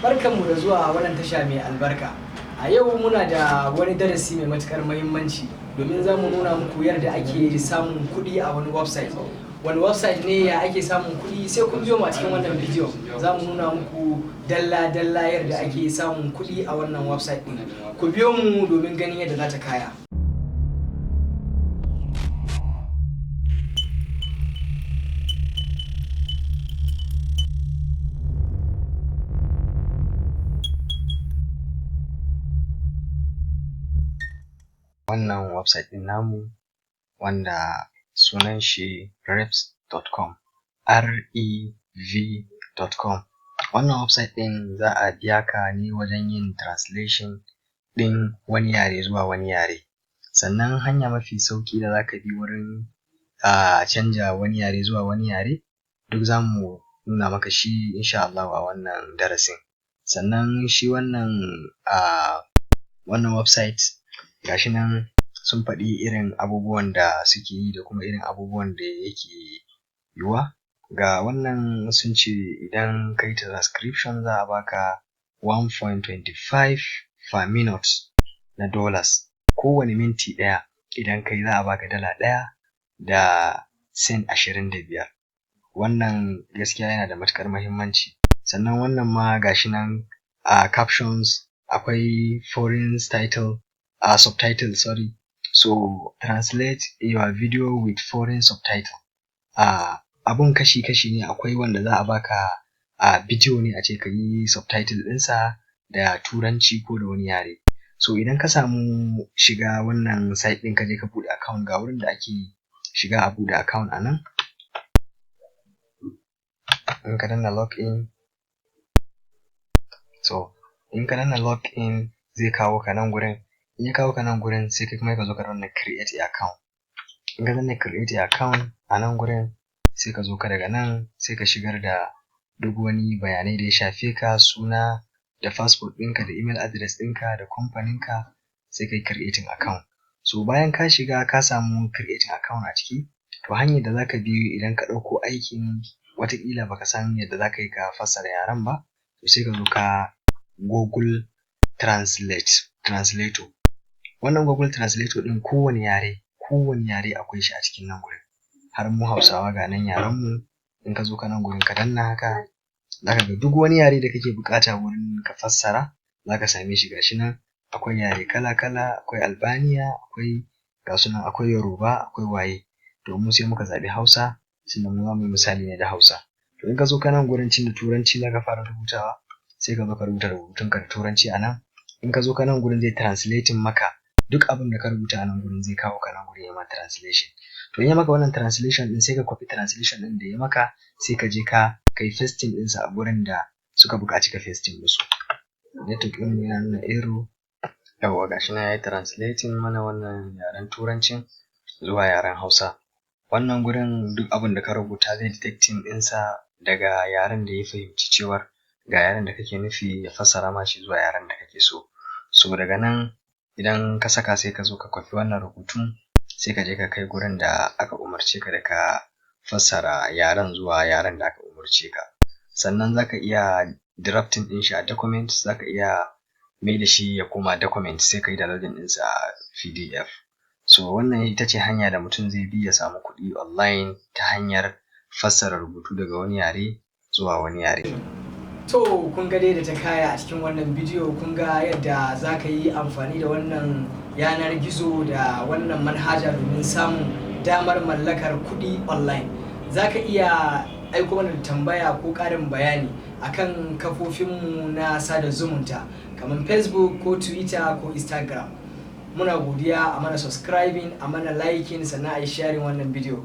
Barkanmu da zuwa wannan tasha mai albarka. A yau muna da wani darasi mai matukar muhimmanci domin za mu nuna muku yadda ake samun kuɗi a wani website. Wani website ne ya ake samun kuɗi, sai kun biyo mu a cikin wannan bidiyo. Za mu nuna muku dalla-dalla yadda ake samun kuɗi a wannan website ɗin. Ku biyo mu domin ganin yadda za ta kaya. Wannan website ɗin namu wanda sunan shi revs.com, rev.com. Wannan website ɗin za a biya ka ne wajen yin translation ɗin wani yare zuwa wani yare. Sannan hanya mafi sauƙi da za ka bi wurin canja wani yare zuwa wani yare duk za mu nuna maka shi insha Allah a wannan darasin. Sannan shi wannan website gashi nan sun faɗi irin abubuwan da suke yi da kuma irin abubuwan da yake yiwuwa. Ga wannan sun ce idan kai transcription za a baka 1.25 per minute na dollars. Kowane minti ɗaya idan kai za a baka dala ɗaya da cent 25. Wannan gaskiya yana da matuƙar muhimmanci. Sannan wannan ma gashi nan captions, akwai foreign subtitle. So translate your video with foreign subtitle. Abun kashi-kashi ne, akwai wanda za a baka bidiyo ne a ce ka yi subtitle ɗinsa da turanci ko da wani yare. So idan ka samu shiga wannan site ɗin ka je ka buɗe account, ga wurin da ake shiga a buɗe account a nan. In ka danna login, in ka danna login zai kawo ka nan gurin. In ya kawo ka nan gurin sai kai kuma ka zo ka danna create account. In ka danna create account a nan gurin sai ka zo ka daga nan sai ka shigar da duk wani bayanai da ya shafe ka, suna da passport ɗinka da email address ɗinka da kamfaninka, sai kai creating account. So bayan ka shiga ka samu creating account a ciki, to hanyar da zaka bi idan ka ɗauko aikin wataƙila baka san yadda zaka yi ka fassara yaren ba, to sai ka zo ka Google Translator. Wannan Google Translator ɗin kowane yare akwai shi a cikin nan gurin. Har mu Hausawa ga nan yarenmu, in ka zo ka nan gurin ka danna haka, zaka ga duk wani yare da kake buƙata wurin ka fassara zaka same shi gashi nan. Akwai yare kala-kala, akwai Albania, akwai gasunan, akwai Yoruba, akwai waye. To mu sai muka zaɓi Hausa, sannan mu za mu yi misali ne da Hausa. To in ka zo ka nan gurin cin da Turanci zaka fara rubutawa, sai ka zo ka rubuta rubutunka da Turanci a nan. In ka zo ka nan gurin zai translating maka duk abin da ka rubuta a nan gurin, zai kawo ka nan gurin ya ma translation. To in ya maka wannan translation din sai ka copy translation din da ya maka, sai ka je ka kai pasting ɗinsa a gurin da suka buƙaci ka pasting musu. Network ɗin yana nuna error. Yawwa gashi nan yayi translating mana wannan yaren Turancin zuwa yaren Hausa. Wannan gurin duk abin da ka rubuta zai detecting ɗinsa daga yaren da ya fahimci cewar ga yaren da kake nufi, ya fassara ma shi zuwa yaren da kake so. So daga nan idan ka saka sai ka zo ka kwafi wannan rubutun, sai ka je ka kai gurin da aka umarce ka da ka fassara yaren zuwa yaren da aka umarce ka. Sannan zaka iya drafting ɗin shi a document, zaka iya mai da shi ya koma document, sai ka yi downloading ɗinsa a PDF. So wannan ita ce hanya da mutum zai bi ya samu kuɗi online ta hanyar fassara rubutu daga wani yare zuwa wani yare. To kun ga dai da ta kaya a cikin wannan bidiyo, kun ga yadda za ka yi amfani da wannan yanar gizo da wannan manhaja domin samun damar mallakar kuɗi online. Za ka iya aiko mana da tambaya ko ƙarin bayani akan kafofinmu na sada zumunta kamar Facebook ko Twitter ko Instagram. Muna godiya, a mana subscribing, a mana liking, sannan a yi sharing wannan bidiyo.